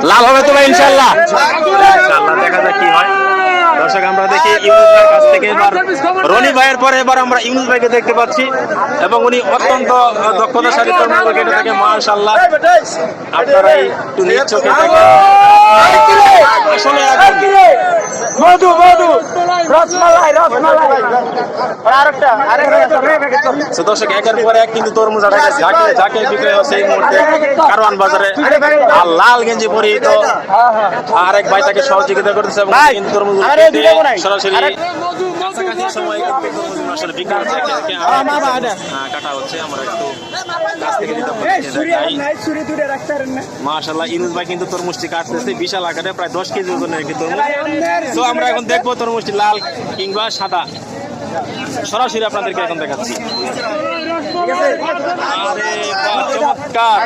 লাল হবে তো ভাই ইনশাআল্লাহ। ইনশাআল্লাহ দেখা যাক কি হয়। দর্শক আমরা দেখি ইউনুস ভাইয়ের কাছ থেকে এবার রনি ভাইয়ের পরে এবার আমরা ইউনুস ভাইকে দেখতে পাচ্ছি এবং উনি অত্যন্ত দক্ষতার সাথে তরমুজ কেটে থাকে মাশাআল্লাহ। আপনারা একটু নিজ চোখে দেখেন আসলে মধু মধু রসমালাই রসমালাই আরেকটা দর্শক একের পর এক কিন্তু তরমুজ যাকে যাকে বিক্রয় হচ্ছে এই মুহূর্তে কারওয়ান বাজারে। আর লাল গেঞ্জি পরিহিত আরেক ভাই তাকে সহযোগিতা করতেছে এবং কিন্তু তরমুজ সরাসরি কাছাকাছি সময় আসলে বিক্রি হচ্ছে কাটা হচ্ছে। আমরা একটু কাছ থেকে মাশাআল্লাহ ইউনুস ভাই কিন্তু তরমুজটি কাটতেছে বিশাল আকারে, প্রায় 10 কেজি ওজনের একটি তরমুজ। তো আমরা এখন দেখবো তরমুজটি লাল কিংবা সাদা, সরাসরি আপনাদেরকে এখন দেখাচ্ছি। আরে বাহ, চমৎকার।